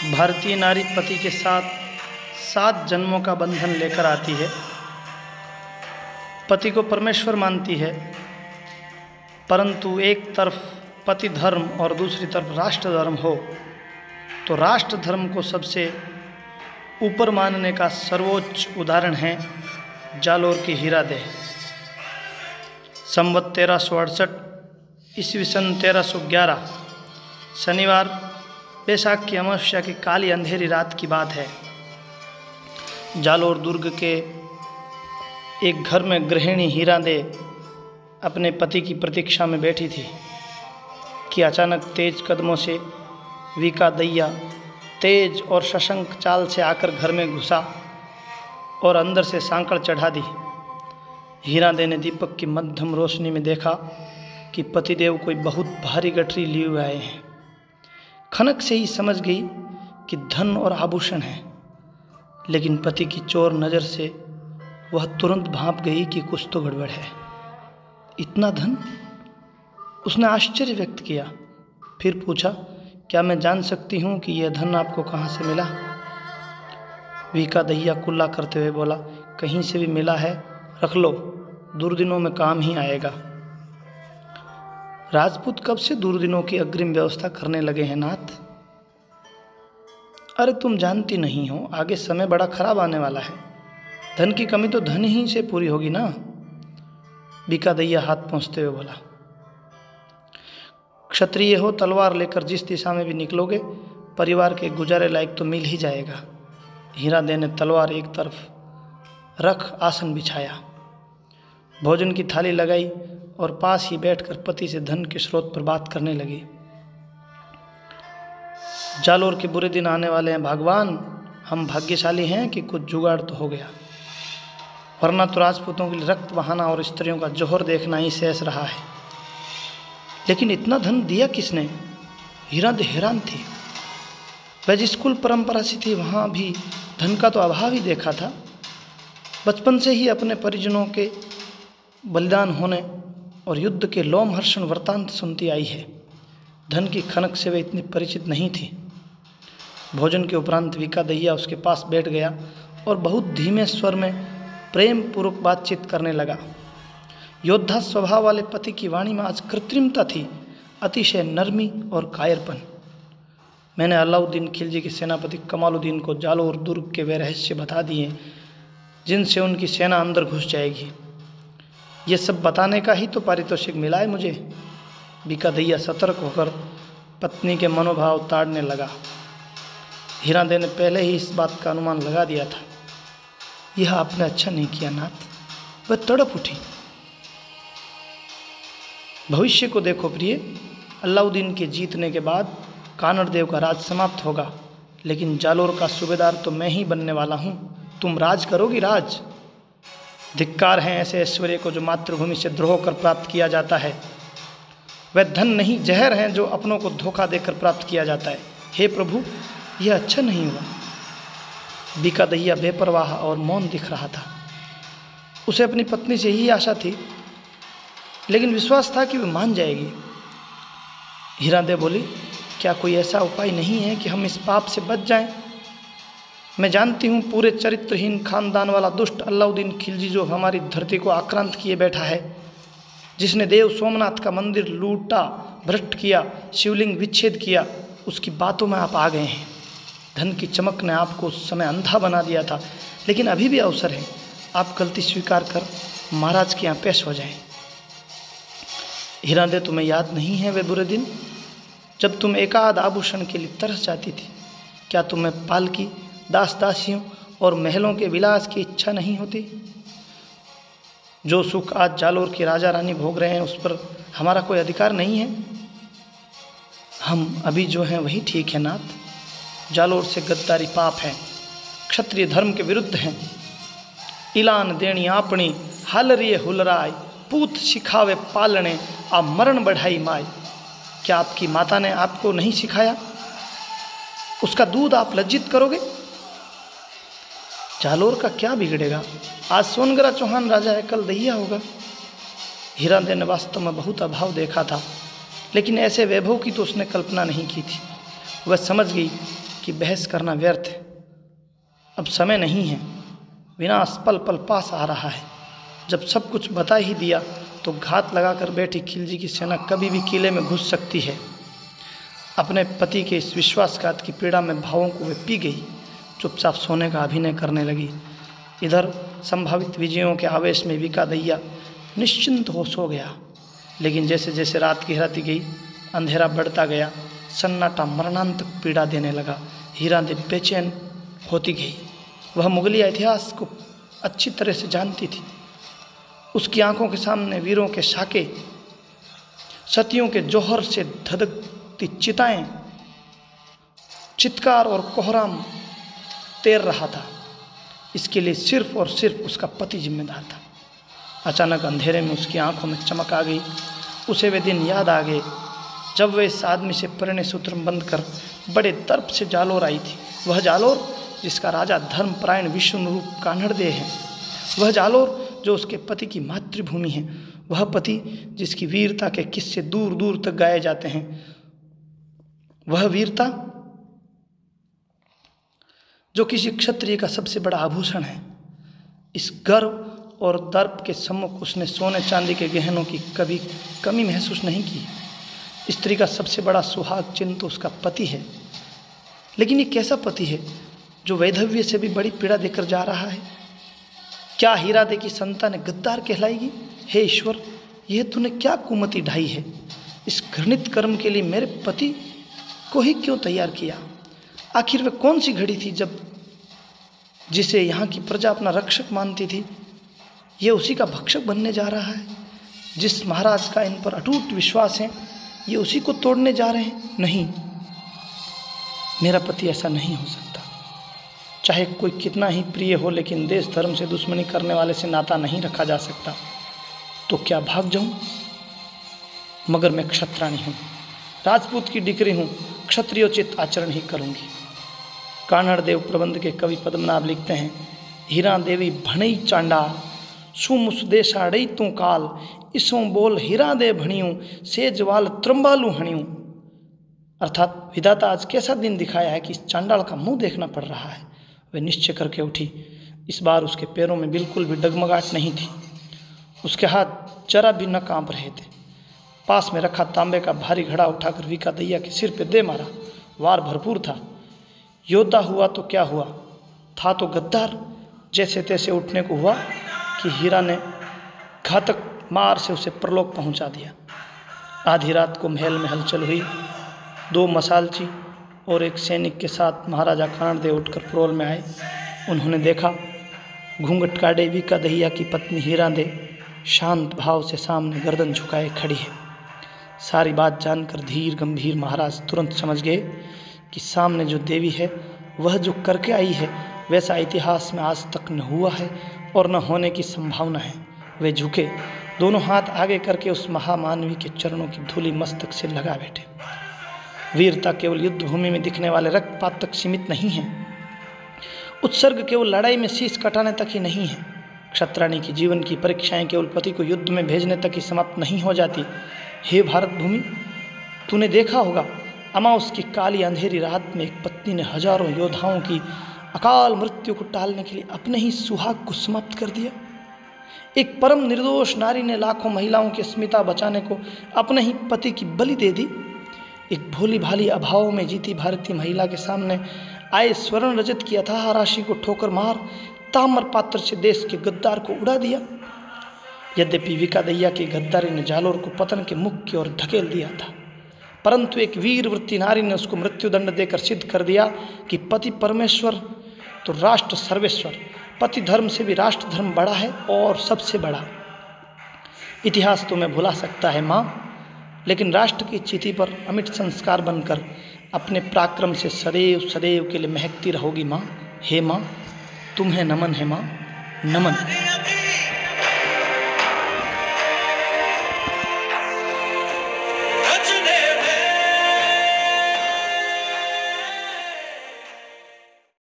भारतीय नारी पति के साथ 7 जन्मों का बंधन लेकर आती है। पति को परमेश्वर मानती है, परंतु एक तरफ पति धर्म और दूसरी तरफ राष्ट्र धर्म हो तो राष्ट्र धर्म को सबसे ऊपर मानने का सर्वोच्च उदाहरण है जालोर की हीरादेह। संवत 1368 ईस्वी सन 1311 शनिवार बैसाख की अमावस्या की काली अंधेरी रात की बात है। जालोर दुर्ग के एक घर में गृहिणी हीरादेह अपने पति की प्रतीक्षा में बैठी थी कि अचानक तेज कदमों से वीका दैया तेज और सशंक चाल से आकर घर में घुसा और अंदर से सांकड़ चढ़ा दी। हीरादेह ने दीपक की मध्यम रोशनी में देखा कि पतिदेव कोई बहुत भारी गठरी लिए हुए आए हैं। खनक से ही समझ गई कि धन और आभूषण है, लेकिन पति की चोर नज़र से वह तुरंत भांप गई कि कुछ तो गड़बड़ है। इतना धन? उसने आश्चर्य व्यक्त किया। फिर पूछा, क्या मैं जान सकती हूँ कि यह धन आपको कहाँ से मिला? वीका दैया कुल्ला करते हुए बोला, कहीं से भी मिला है, रख लो, दुर्दिनों में काम ही आएगा। राजपूत कब से दुर्दिनों की अग्रिम व्यवस्था करने लगे हैं नाथ? अरे तुम जानती नहीं हो, आगे समय बड़ा खराब आने वाला है। धन की कमी तो धन ही से पूरी होगी ना। वीका दैया हाथ पहुँचते हुए बोला, क्षत्रिय हो, तलवार लेकर जिस दिशा में भी निकलोगे परिवार के गुजारे लायक तो मिल ही जाएगा। हीरादेह ने तलवार एक तरफ रख आसन बिछाया, भोजन की थाली लगाई और पास ही बैठकर पति से धन के स्रोत पर बात करने लगी। जालोर के बुरे दिन आने वाले हैं भगवान, हम भाग्यशाली हैं कि कुछ जुगाड़ तो हो गया, वरना तो राजपूतों के लिए रक्त बहाना और स्त्रियों का जौहर देखना ही शेष रहा है। लेकिन इतना धन दिया किसने? हीरादेह हैरान थी। वह जिस कुल परंपरा से थी वहाँ भी धन का तो अभाव ही देखा था। बचपन से ही अपने परिजनों के बलिदान होने और युद्ध के लोमहर्षण वृत्तांत सुनती आई है। धन की खनक से वे इतनी परिचित नहीं थी। भोजन के उपरांत वीका दैया उसके पास बैठ गया और बहुत धीमे स्वर में प्रेम पूर्वक बातचीत करने लगा। योद्धा स्वभाव वाले पति की वाणी में आज कृत्रिमता थी, अतिशय नरमी और कायरपन। मैंने अलाउद्दीन खिलजी के सेनापति कमालुद्दीन को जालोर दुर्ग के वे रहस्य बता दिए जिनसे उनकी सेना अंदर घुस जाएगी। ये सब बताने का ही तो पारितोषिक मिला है मुझे। वीका दैया सतर्क होकर पत्नी के मनोभाव ताड़ने लगा। हीरादेह ने पहले ही इस बात का अनुमान लगा दिया था। यह आपने अच्छा नहीं किया नाथ। वह तड़प उठी। भविष्य को देखो प्रिय, अलाउद्दीन के जीतने के बाद कानड़देव का राज समाप्त होगा, लेकिन जालोर का सूबेदार तो मैं ही बनने वाला हूँ। तुम राज करोगी राज। धिक्कार है ऐसे ऐश्वर्य को जो मातृभूमि से द्रोह कर प्राप्त किया जाता है। वह धन नहीं, जहर हैं जो अपनों को धोखा देकर प्राप्त किया जाता है। हे प्रभु, यह अच्छा नहीं हुआ। वीका दैया बेपरवाह और मौन दिख रहा था। उसे अपनी पत्नी से ही आशा थी, लेकिन विश्वास था कि वह मान जाएगी। हीरादेह बोली, क्या कोई ऐसा उपाय नहीं है कि हम इस पाप से बच जाएं? मैं जानती हूँ पूरे चरित्रहीन खानदान वाला दुष्ट अलाउद्दीन खिलजी जो हमारी धरती को आक्रांत किए बैठा है, जिसने देव सोमनाथ का मंदिर लूटा, भ्रष्ट किया, शिवलिंग विच्छेद किया, उसकी बातों में आप आ गए हैं। धन की चमक ने आपको उस समय अंधा बना दिया था, लेकिन अभी भी अवसर है। आप गलती स्वीकार कर महाराज के यहाँ पेश हो जाएं। हीरादेह, तुम्हें याद नहीं है वे बुरे दिन जब तुम एकाध आभूषण के लिए तरस जाती थी? क्या तुम्हें पालकी, दास दासियों और महलों के विलास की इच्छा नहीं होती? जो सुख आज जालोर के राजा रानी भोग रहे हैं उस पर हमारा कोई अधिकार नहीं है। हम अभी जो हैं वही ठीक है नाथ। जालोर से गद्दारी पाप है, क्षत्रिय धर्म के विरुद्ध हैं। इलान देणी आपणी हालरिए हुलराय, पूत सिखावे पालने आ मरण बढ़ाई माय। क्या आपकी माता ने आपको नहीं सिखाया? उसका दूध आप लज्जित करोगे? जालोर का क्या बिगड़ेगा? आज सोनगरा चौहान राजा है, कल दैया होगा। हीरादेह ने वास्तव में बहुत अभाव देखा था, लेकिन ऐसे वैभव की तो उसने कल्पना नहीं की थी। वह समझ गई इसकी बहस करना व्यर्थ है। अब समय नहीं है, विनाश पल पल पास आ रहा है। जब सब कुछ बता ही दिया तो घात लगाकर बैठी खिलजी की सेना कभी भी किले में घुस सकती है। अपने पति के इस विश्वासघात की पीड़ा में भावों को वे पी गई, चुपचाप सोने का अभिनय करने लगी। इधर संभावित विजयों के आवेश में विकादैया निश्चिंत हो सो गया। लेकिन जैसे जैसे रात गहराती गई, अंधेरा बढ़ता गया, सन्नाटा मरणांतक पीड़ा देने लगा। हीरादेवी बेचैन होती गई। वह मुगलिया इतिहास को अच्छी तरह से जानती थी। उसकी आंखों के सामने वीरों के साके, सतियों के जौहर से धधकती चिताएं, चित्कार और कोहराम तैर रहा था। इसके लिए सिर्फ और सिर्फ उसका पति जिम्मेदार था। अचानक अंधेरे में उसकी आंखों में चमक आ गई। उसे वे दिन याद आ गए जब वह इस आदमी से परिणय सूत्र बंद कर बड़े दर्प से जालोर आई थी। वह जालोर जिसका राजा धर्मपरायण विष्णु रूप कान्हड़देव है। वह जालोर जो उसके पति की मातृभूमि है। वह पति जिसकी वीरता के किस्से दूर दूर तक गाए जाते हैं। वह वीरता जो किसी क्षत्रिय का सबसे बड़ा आभूषण है। इस गर्व और दर्प के सम्मुख उसने सोने चांदी के गहनों की कभी कमी महसूस नहीं की। स्त्री का सबसे बड़ा सुहाग चिन्ह तो उसका पति है। लेकिन ये कैसा पति है जो वैधव्य से भी बड़ी पीड़ा देकर जा रहा है? क्या हीरादेवी की संतान गद्दार कहलाएगी? हे ईश्वर, यह तूने क्या कुमति ढाई है? इस घृणित कर्म के लिए मेरे पति को ही क्यों तैयार किया? आखिर वह कौन सी घड़ी थी जब जिसे यहाँ की प्रजा अपना रक्षक मानती थी, ये उसी का भक्षक बनने जा रहा है? जिस महाराज का इन पर अटूट विश्वास है, ये उसी को तोड़ने जा रहे हैं? नहीं, मेरा पति ऐसा नहीं हो सकता। चाहे कोई कितना ही प्रिय हो, लेकिन देश धर्म से दुश्मनी करने वाले से नाता नहीं रखा जा सकता। तो क्या भाग जाऊं? मगर मैं क्षत्राणी हूँ, राजपूत की डिकरी हूँ, क्षत्रियोचित आचरण ही करूँगी। कान्हड़देव प्रबंध के कवि पद्मनाभ लिखते हैं, हीरा देवी भणई चांडाल सुमुस देशाड़ई तू काल इसों बोल हीरा दे भणियों सेजवाल त्रंबालू हणियों। अर्थात विधाता आज कैसा दिन दिखाया है कि इस चांडाल का मुंह देखना पड़ रहा है। वह निश्चय करके उठी। इस बार उसके पैरों में बिल्कुल भी डगमगाहट नहीं थी। उसके हाथ जरा भी न कांप रहे थे। पास में रखा तांबे का भारी घड़ा उठाकर विकादैया के सिर पे दे मारा। वार भरपूर था। योद्धा हुआ तो क्या हुआ, था तो गद्दार। जैसे तैसे उठने को हुआ कि हीरा ने घातक मार से उसे परलोक पहुंचा दिया। आधी रात को महल में हलचल हुई। 2 मसालची और एक सैनिक के साथ महाराजा कान्हड़देव उठकर प्रोल में आए। उन्होंने देखा घूंघट काटे विकादैया की पत्नी हीरादेवी शांत भाव से सामने गर्दन झुकाए खड़ी है। सारी बात जानकर धीर गंभीर महाराज तुरंत समझ गए कि सामने जो देवी है वह जो करके आई है वैसा इतिहास में आज तक न हुआ है और न होने की संभावना है। वे झुके, दोनों हाथ आगे करके उस महामानवी के चरणों की धूलि मस्तक से लगा बैठे। वीरता केवल युद्ध भूमि में दिखने वाले रक्तपात तक सीमित नहीं है। उत्सर्ग केवल लड़ाई में शीश कटाने तक ही नहीं है। क्षत्राणी की जीवन की परीक्षाएं केवल पति को युद्ध में भेजने तक ही समाप्त नहीं हो जाती। हे भारत भूमि, तूने देखा होगा अमावस की काली अंधेरी रात में एक पत्नी ने हजारों योद्धाओं की अकाल मृत्यु को टालने के लिए अपने ही सुहाग को समाप्त कर दिया। एक परम निर्दोष नारी ने लाखों महिलाओं की अस्मिता बचाने को अपने ही पति की बलि दे दी। एक भोली भाली अभाव में जीती भारतीय महिला के सामने आए स्वर्ण रजत की अथाह राशि को ठोकर मार ताम्र पात्र से देश के गद्दार को उड़ा दिया। यद्यपि विकादैया की गद्दारी ने जालोर को पतन के मुख की ओर धकेल दिया था, परंतु एक वीरवृत्ति नारी ने उसको मृत्युदंड देकर सिद्ध कर दिया कि पति परमेश्वर तो राष्ट्र सर्वेश्वर। पति धर्म से भी राष्ट्र धर्म बड़ा है और सबसे बड़ा। इतिहास तुम्हें भुला सकता है माँ, लेकिन राष्ट्र की चिति पर अमिट संस्कार बनकर अपने पराक्रम से सदैव सदैव के लिए महकती रहोगी माँ। हे माँ, तुम्हें नमन है माँ, नमन।